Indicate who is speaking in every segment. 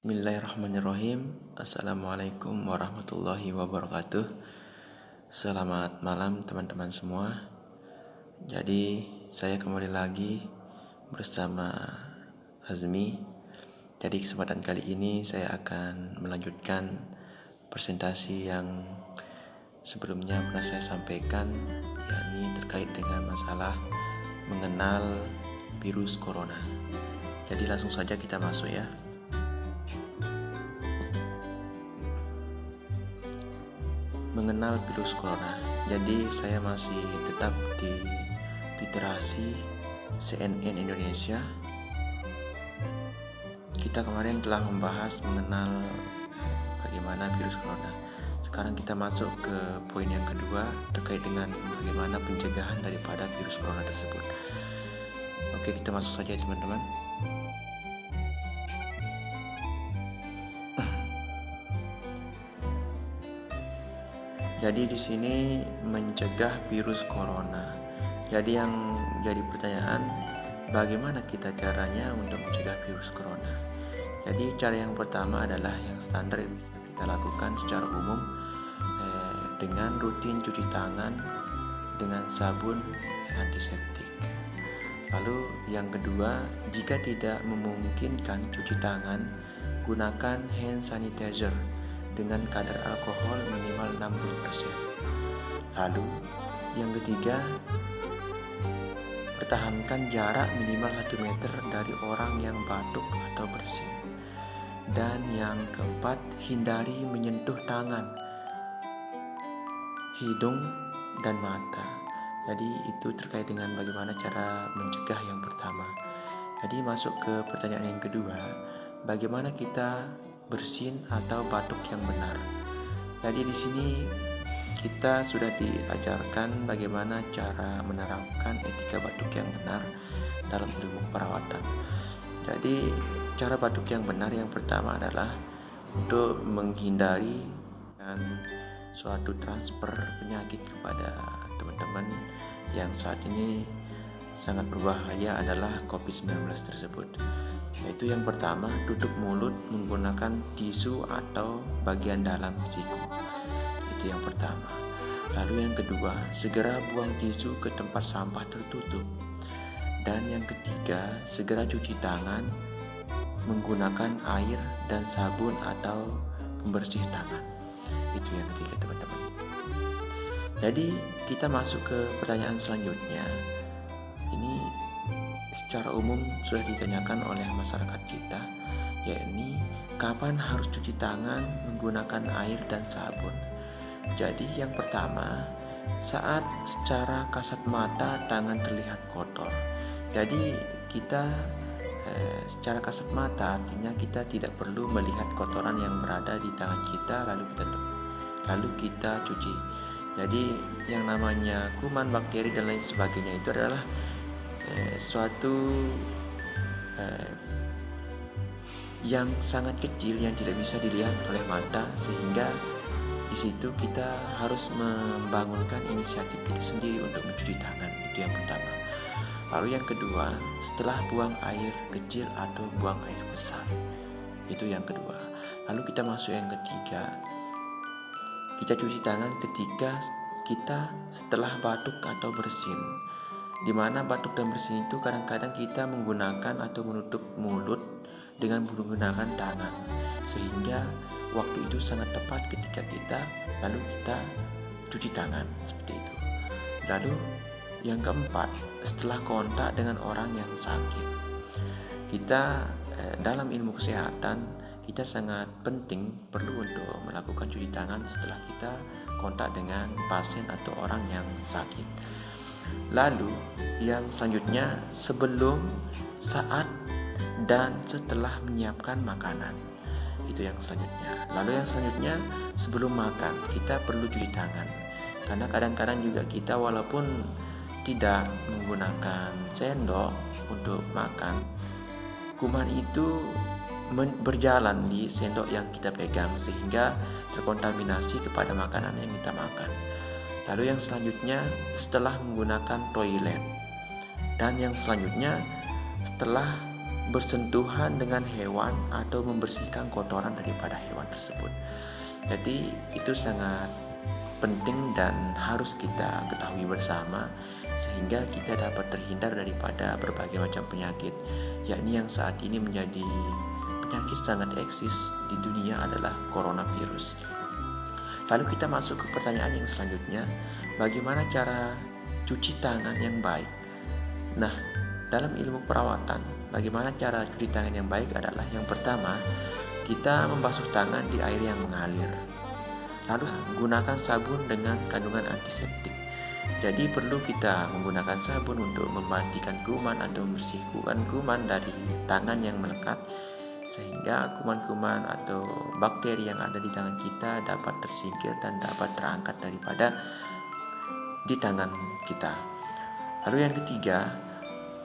Speaker 1: Bismillahirrahmanirrahim. Assalamualaikum warahmatullahi wabarakatuh. Selamat malam teman-teman semua. Jadi saya kembali lagi bersama Azmi. Jadi kesempatan kali ini saya akan melanjutkan presentasi yang sebelumnya pernah saya sampaikan, yakni terkait dengan masalah mengenal virus corona. Jadi langsung saja kita masuk ya. Mengenal virus corona. Jadi saya masih tetap di literasi CNN Indonesia. Kita kemarin telah membahas mengenal bagaimana virus corona. Sekarang kita masuk ke poin yang kedua terkait dengan bagaimana pencegahan daripada virus corona tersebut. Oke, kita masuk saja teman-teman. Jadi di sini mencegah virus corona. Jadi yang jadi pertanyaan, bagaimana kita caranya untuk mencegah virus corona? Jadi cara yang pertama adalah yang standar yang bisa kita lakukan secara umum dengan rutin cuci tangan dengan sabun antiseptik. Lalu yang kedua, jika tidak memungkinkan cuci tangan, gunakan hand sanitizer dengan kadar alkohol minimal 60%. Lalu yang ketiga, pertahankan jarak minimal 1 meter dari orang yang batuk atau bersin. Dan yang keempat, hindari menyentuh tangan, hidung, dan mata. Jadi itu terkait dengan bagaimana cara mencegah yang pertama. Jadi masuk ke pertanyaan yang kedua, bagaimana kita bersin atau batuk yang benar. Jadi di sini kita sudah diajarkan bagaimana cara menerapkan etika batuk yang benar dalam ilmu perawatan. Jadi cara batuk yang benar yang pertama adalah untuk menghindari suatu transfer penyakit kepada teman-teman yang saat ini sangat berbahaya adalah COVID-19 tersebut. Yaitu yang pertama, tutup mulut menggunakan tisu atau bagian dalam siku. Itu yang pertama. Lalu yang kedua, segera buang tisu ke tempat sampah tertutup. Dan yang ketiga, segera cuci tangan menggunakan air dan sabun atau pembersih tangan. Itu yang ketiga teman-teman. Jadi kita masuk ke pertanyaan selanjutnya. Ini secara umum sudah ditanyakan oleh masyarakat kita, yakni kapan harus cuci tangan menggunakan air dan sabun. Jadi yang pertama, saat secara kasat mata tangan terlihat kotor. Jadi kita secara kasat mata artinya kita tidak perlu melihat kotoran yang berada di tangan kita lalu kita cuci. Jadi yang namanya kuman, bakteri dan lain sebagainya itu adalah suatu yang sangat kecil yang tidak bisa dilihat oleh mata, sehingga di situ kita harus membangunkan inisiatif kita sendiri untuk mencuci tangan. Itu yang pertama. Lalu yang kedua, setelah buang air kecil atau buang air besar. Itu yang kedua. Lalu kita masuk yang ketiga. Kita cuci tangan ketika kita setelah batuk atau bersin. Di mana batuk dan bersin itu kadang-kadang kita menggunakan atau menutup mulut dengan menggunakan tangan, sehingga waktu itu sangat tepat ketika kita cuci tangan seperti itu. Lalu yang keempat, setelah kontak dengan orang yang sakit. Kita dalam ilmu kesehatan kita sangat penting perlu untuk melakukan cuci tangan setelah kita kontak dengan pasien atau orang yang sakit. Lalu yang selanjutnya, sebelum, saat, dan setelah menyiapkan makanan. Itu yang selanjutnya. Lalu yang selanjutnya, sebelum makan kita perlu cuci tangan. Karena kadang-kadang juga kita walaupun tidak menggunakan sendok untuk makan, kuman itu berjalan di sendok yang kita pegang sehingga terkontaminasi kepada makanan yang kita makan. Lalu yang selanjutnya, setelah menggunakan toilet. Dan yang selanjutnya, setelah bersentuhan dengan hewan atau membersihkan kotoran daripada hewan tersebut. Jadi itu sangat penting dan harus kita ketahui bersama sehingga kita dapat terhindar daripada berbagai macam penyakit, yakni yang saat ini menjadi penyakit sangat eksis di dunia adalah coronavirus. Lalu kita masuk ke pertanyaan yang selanjutnya, bagaimana cara cuci tangan yang baik? Nah, dalam ilmu perawatan, bagaimana cara cuci tangan yang baik adalah yang pertama, kita membasuh tangan di air yang mengalir. Lalu gunakan sabun dengan kandungan antiseptik. Jadi perlu kita menggunakan sabun untuk mematikan kuman atau membersihkan kuman dari tangan yang melekat, sehingga kuman-kuman atau bakteri yang ada di tangan kita dapat tersingkir dan dapat terangkat daripada di tangan kita. Lalu yang ketiga,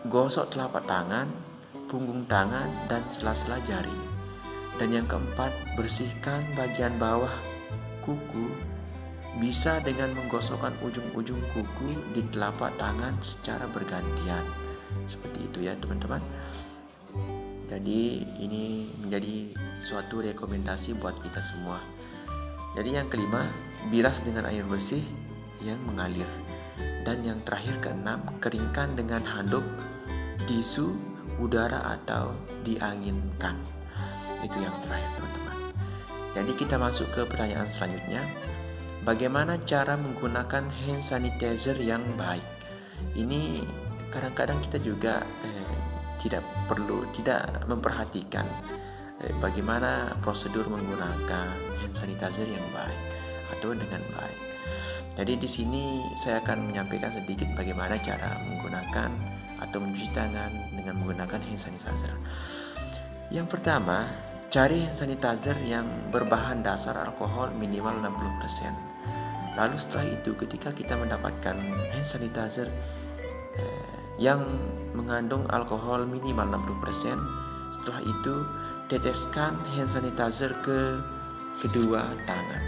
Speaker 1: gosok telapak tangan, punggung tangan, dan sela-sela jari. Dan yang keempat, bersihkan bagian bawah kuku, bisa dengan menggosokkan ujung-ujung kuku di telapak tangan secara bergantian. Seperti itu ya teman-teman. Jadi ini menjadi suatu rekomendasi buat kita semua. Jadi yang kelima, bilas dengan air bersih yang mengalir. Dan yang terakhir keenam, keringkan dengan handuk, tisu, udara atau dianginkan. Itu yang terakhir teman-teman. Jadi kita masuk ke pertanyaan selanjutnya. Bagaimana cara menggunakan hand sanitizer yang baik? Ini kadang-kadang kita juga tidak memperhatikan bagaimana prosedur menggunakan hand sanitizer yang baik atau dengan baik. Jadi di sini saya akan menyampaikan sedikit bagaimana cara menggunakan atau mencuci tangan dengan menggunakan hand sanitizer. Yang pertama, cari hand sanitizer yang berbahan dasar alkohol minimal 60%. Lalu setelah itu ketika kita mendapatkan hand sanitizer yang mengandung alkohol minimal 60%, setelah itu teteskan hand sanitizer ke kedua tangan.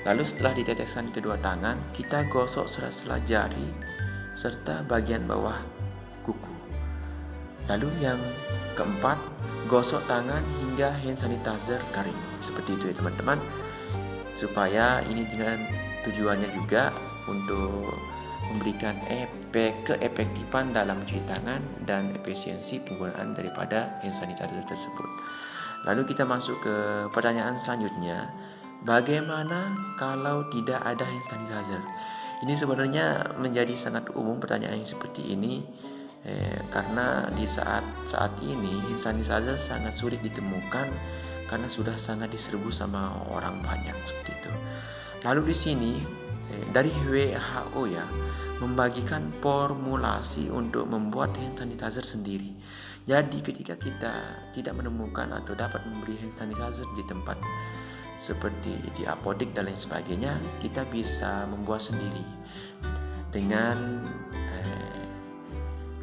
Speaker 1: Lalu setelah diteteskan kedua tangan, kita gosok sela-sela jari serta bagian bawah kuku. Lalu yang keempat, gosok tangan hingga hand sanitizer kering. Seperti itu ya teman-teman. Supaya ini dengan tujuannya juga untuk memberikan keefektifan dalam mencuci tangan dan efisiensi penggunaan daripada hand sanitizer tersebut. Lalu kita masuk ke pertanyaan selanjutnya. Bagaimana kalau tidak ada hand sanitizer? Ini sebenarnya menjadi sangat umum pertanyaan yang seperti ini karena di saat ini hand sanitizer sangat sulit ditemukan karena sudah sangat diserbu sama orang banyak seperti itu. Lalu di sini dari WHO ya membagikan formulasi untuk membuat hand sanitizer sendiri. Jadi ketika kita tidak menemukan atau dapat membeli hand sanitizer di tempat seperti di apotek dan lain sebagainya, kita bisa membuat sendiri dengan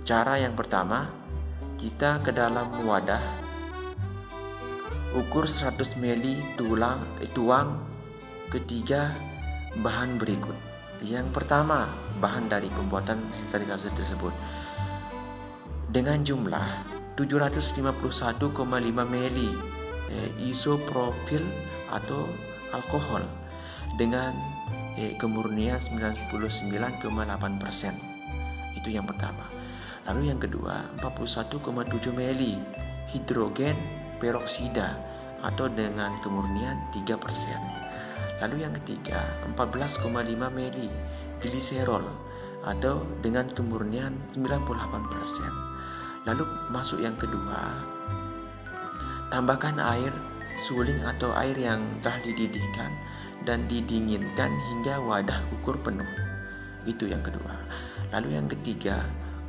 Speaker 1: cara yang pertama, kita ke dalam wadah ukur 100 ml tuang ketiga bahan berikut. Yang pertama, bahan dari pembuatan hand sanitizer tersebut dengan jumlah 751,5 ml isopropil atau alkohol dengan kemurnian 99,8%. Itu yang pertama. Lalu yang kedua, 41,7 ml hidrogen peroksida atau dengan kemurnian 3%. Lalu yang ketiga, 14,5 ml gliserol atau dengan kemurnian 98%. Lalu masuk yang kedua, tambahkan air suling atau air yang telah dididihkan dan didinginkan hingga wadah ukur penuh. Itu yang kedua. Lalu yang ketiga,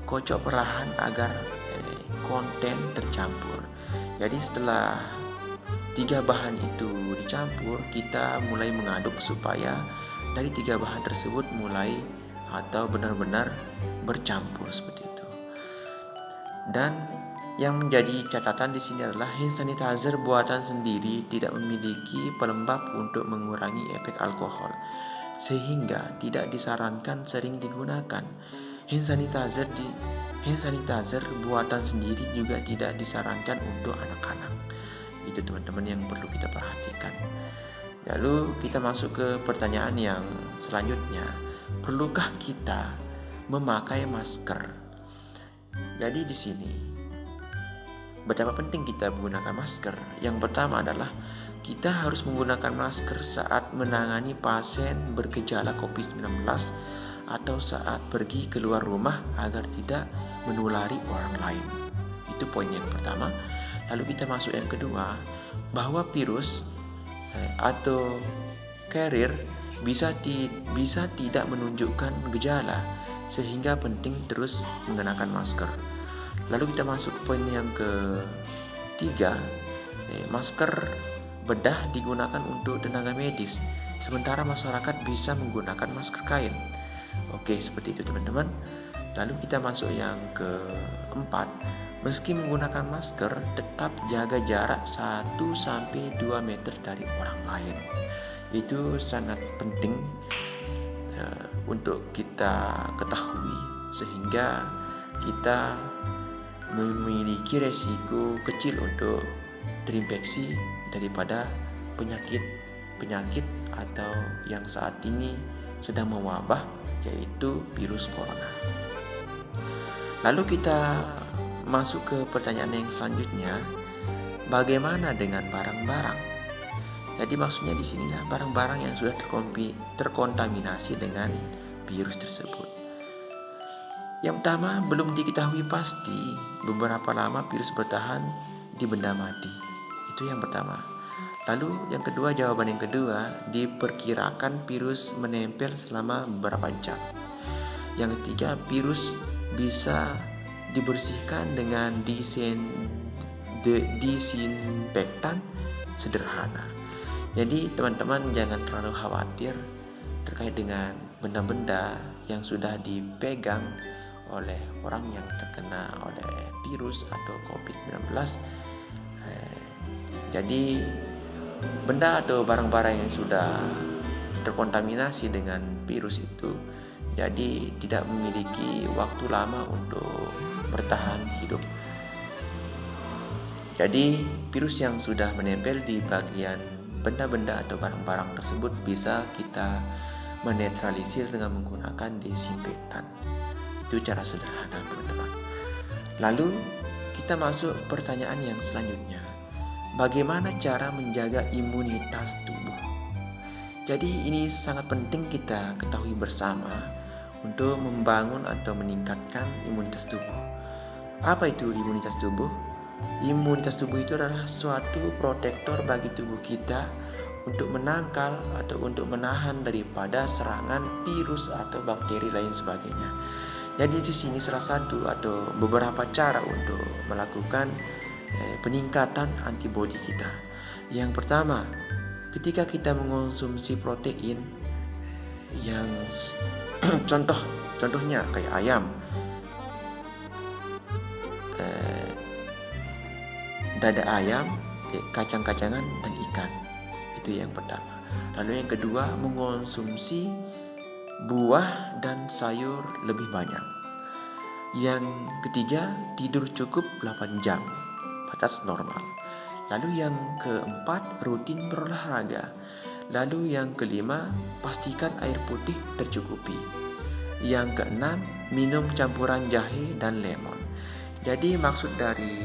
Speaker 1: kocok perlahan agar konten tercampur. Jadi setelah 3 bahan itu dicampur, kita mulai mengaduk supaya dari 3 bahan tersebut mulai atau benar-benar bercampur seperti itu. Dan yang menjadi catatan di sini adalah hand sanitizer buatan sendiri tidak memiliki pelembab untuk mengurangi efek alkohol, sehingga tidak disarankan sering digunakan. Hand sanitizer buatan sendiri juga tidak disarankan untuk anak-anak. Itu teman-teman yang perlu kita perhatikan. Lalu kita masuk ke pertanyaan yang selanjutnya. Perlukah kita memakai masker? Jadi di sini betapa penting kita menggunakan masker. Yang pertama adalah kita harus menggunakan masker saat menangani pasien bergejala COVID-19 atau saat pergi keluar rumah agar tidak menulari orang lain. Itu poin yang pertama. Lalu kita masuk yang kedua, bahwa virus atau carrier bisa tidak menunjukkan gejala, sehingga penting terus mengenakan masker. Lalu kita masuk poin yang ketiga, masker bedah digunakan untuk tenaga medis, sementara masyarakat bisa menggunakan masker kain. Oke, seperti itu teman-teman. Lalu kita masuk yang keempat, meski menggunakan masker, tetap jaga jarak 1-2 meter dari orang lain. Itu sangat penting untuk kita ketahui, sehingga kita memiliki resiko kecil untuk terinfeksi daripada penyakit atau yang saat ini sedang mewabah, yaitu virus corona. Lalu kita masuk ke pertanyaan yang selanjutnya, bagaimana dengan barang-barang? Jadi maksudnya di sinilah barang-barang yang sudah terkontaminasi dengan virus tersebut. Yang pertama, belum diketahui pasti beberapa lama virus bertahan di benda mati. Itu yang pertama. Lalu yang kedua, jawaban yang kedua, diperkirakan virus menempel selama beberapa jam. Yang ketiga, virus bisa dibersihkan dengan disinfektan sederhana. Jadi teman-teman jangan terlalu khawatir terkait dengan benda-benda yang sudah dipegang oleh orang yang terkena oleh virus atau COVID-19. Jadi benda atau barang-barang yang sudah terkontaminasi dengan virus itu jadi tidak memiliki waktu lama untuk bertahan hidup. Jadi virus yang sudah menempel di bagian benda-benda atau barang-barang tersebut bisa kita menetralisir dengan menggunakan desinfektan. Itu cara sederhana teman-teman. Lalu kita masuk pertanyaan yang selanjutnya. Bagaimana cara menjaga imunitas tubuh? Jadi ini sangat penting kita ketahui bersama untuk membangun atau meningkatkan imunitas tubuh. Apa itu imunitas tubuh? Imunitas tubuh itu adalah suatu protektor bagi tubuh kita untuk menangkal atau untuk menahan daripada serangan virus atau bakteri lain sebagainya. Jadi di sini salah satu atau beberapa cara untuk melakukan peningkatan antibodi kita. Yang pertama, ketika kita mengonsumsi protein yang contohnya kayak ayam, dada ayam, kacang-kacangan dan ikan. Itu yang pertama. Lalu yang kedua, mengonsumsi buah dan sayur lebih banyak. Yang ketiga, tidur cukup 8 jam, batas normal. Lalu yang keempat, rutin berolahraga. Lalu yang kelima, pastikan air putih tercukupi. Yang keenam, minum campuran jahe dan lemon. Jadi maksud dari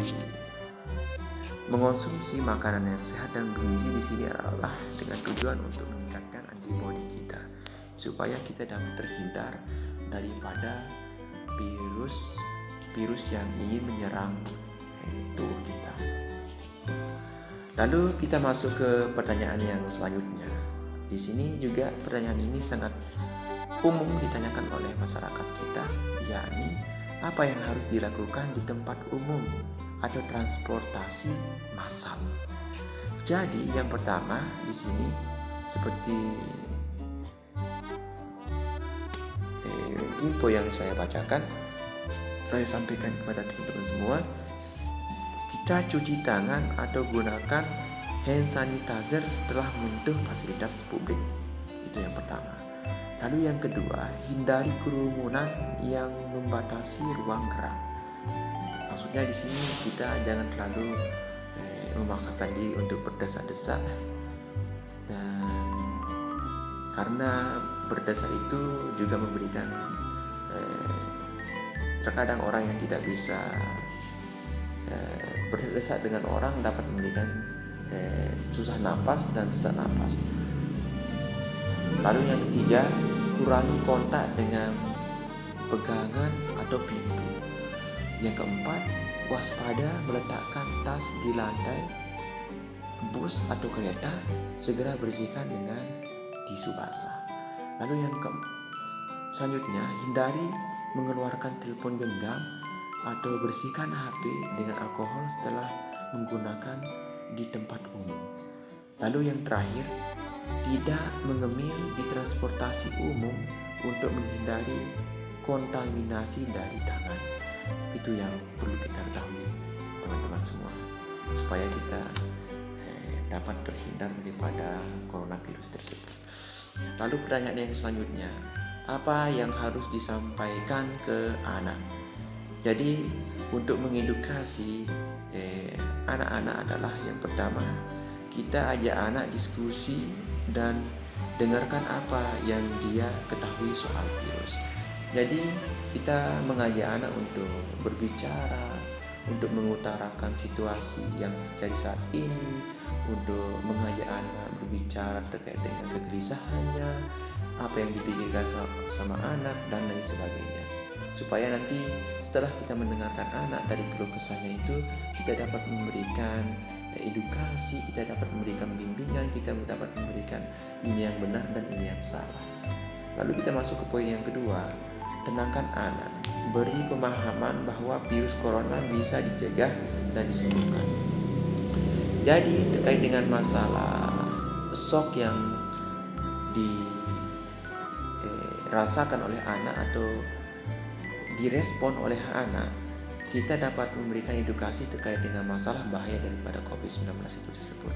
Speaker 1: mengonsumsi makanan yang sehat dan bergizi di sini adalah dengan tujuan untuk meningkatkan antibodi kita, supaya kita dapat terhindar daripada virus yang ingin menyerang tubuh kita. Lalu kita masuk ke pertanyaan yang selanjutnya. Di sini juga pertanyaan ini sangat umum ditanyakan oleh masyarakat kita, yakni apa yang harus dilakukan di tempat umum atau transportasi massal. Jadi yang pertama di sini seperti info yang saya bacakan, saya sampaikan kepada teman-teman semua, kita cuci tangan atau gunakan hand sanitizer setelah menyentuh fasilitas publik. Itu yang pertama. Lalu yang kedua, hindari kerumunan yang membatasi ruang gerak. Maksudnya di sini kita jangan terlalu memaksakan diri untuk berdesak-desak, dan karena berdesak itu juga memberikan terkadang orang yang tidak bisa berdesak dengan orang dapat memberikan susah napas dan sesak napas. Lalu yang ketiga, kurangi kontak dengan pegangan atau pintu. Yang keempat, waspada meletakkan tas di lantai bus atau kereta, segera bersihkan dengan tisu basah. Lalu yang selanjutnya, hindari mengeluarkan telepon genggam atau bersihkan HP dengan alkohol setelah menggunakan di tempat umum. Lalu yang terakhir, tidak mengemil di transportasi umum untuk menghindari kontaminasi dari tangan. Itu yang perlu kita ketahui teman-teman semua, supaya kita dapat terhindar daripada coronavirus tersebut. Lalu pertanyaan yang selanjutnya, apa yang harus disampaikan ke anak? Jadi untuk mengedukasi anak-anak adalah yang pertama, kita ajak anak diskusi dan dengarkan apa yang dia ketahui soal virus. Jadi kita mengajak anak untuk berbicara, untuk mengutarakan situasi yang terjadi saat ini, untuk mengajak anak berbicara terkait dengan kegelisahannya, apa yang dipikirkan sama anak dan lain sebagainya. Supaya nanti setelah kita mendengarkan anak dari keluh kesahnya itu, kita dapat memberikan edukasi, kita dapat memberikan bimbingan, kita dapat memberikan ini yang benar dan ini yang salah. Lalu kita masuk ke poin yang kedua, tenangkan anak, beri pemahaman bahwa virus corona bisa dicegah dan disembuhkan. Jadi terkait dengan masalah shock yang dirasakan oleh anak atau direspon oleh anak, kita dapat memberikan edukasi terkait dengan masalah bahaya daripada COVID-19 itu tersebut.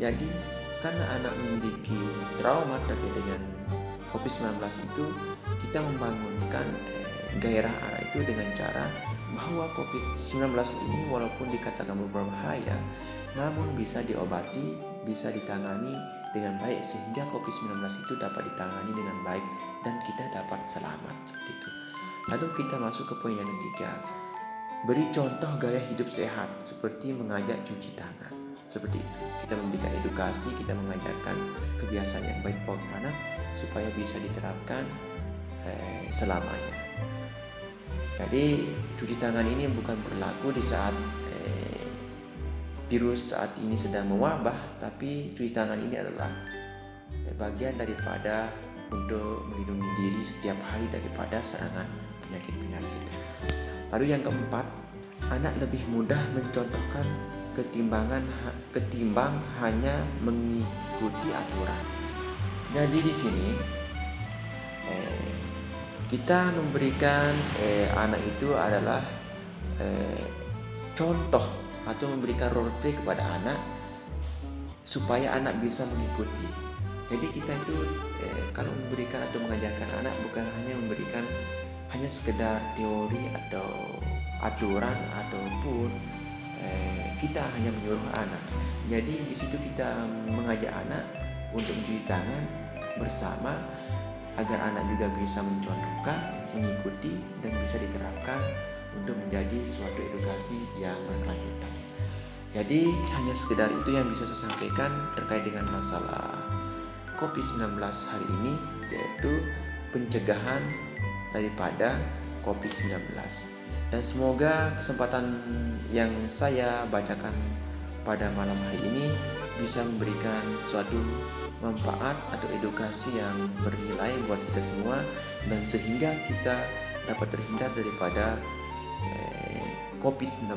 Speaker 1: Jadi karena anak memiliki trauma terkait dengan COVID-19 itu, kita membangunkan gairah anak itu dengan cara bahwa COVID-19 ini walaupun dikatakan berbahaya, namun bisa diobati, bisa ditangani dengan baik, sehingga COVID-19 itu dapat ditangani dengan baik dan kita dapat selamat seperti itu. Lalu kita masuk ke poin yang ketiga, beri contoh gaya hidup sehat seperti mengajak cuci tangan. Seperti itu, kita memberikan edukasi, kita mengajarkan kebiasaan yang baik buat anak supaya bisa diterapkan selamanya. Jadi cuci tangan ini bukan berlaku di saat virus saat ini sedang mewabah, tapi cuci tangan ini adalah bagian daripada untuk melindungi diri setiap hari daripada serangan penyakit-penyakit. Lalu yang keempat, anak lebih mudah mencontohkan ketimbang hanya mengikuti aturan. Jadi di sini kita memberikan anak itu adalah contoh atau memberikan role play kepada anak supaya anak bisa mengikuti. Jadi kita itu kalau memberikan atau mengajarkan anak bukan hanya memberikan hanya sekedar teori atau aturan ataupun kita hanya menyuruh anak. Jadi di situ kita mengajak anak untuk mencuci tangan bersama agar anak juga bisa mencontohkan, mengikuti dan bisa diterapkan untuk menjadi suatu edukasi yang berkelanjutan. Jadi hanya sekedar itu yang bisa saya sampaikan terkait dengan masalah COVID-19 hari ini, yaitu pencegahan daripada COVID-19. Dan semoga kesempatan yang saya bacakan pada malam hari ini bisa memberikan suatu manfaat atau edukasi yang bernilai buat kita semua, dan sehingga kita dapat terhindar daripada COVID-19.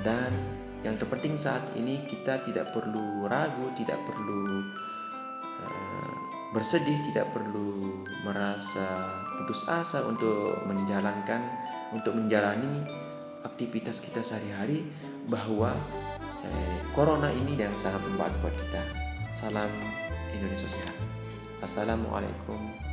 Speaker 1: Dan yang terpenting saat ini kita tidak perlu ragu, tidak perlu bersedih, tidak perlu merasa putus asa untuk menjalani aktivitas kita sehari-hari, bahwa corona ini yang sangat membantu buat kita. Salam Indonesia sehat. Assalamualaikum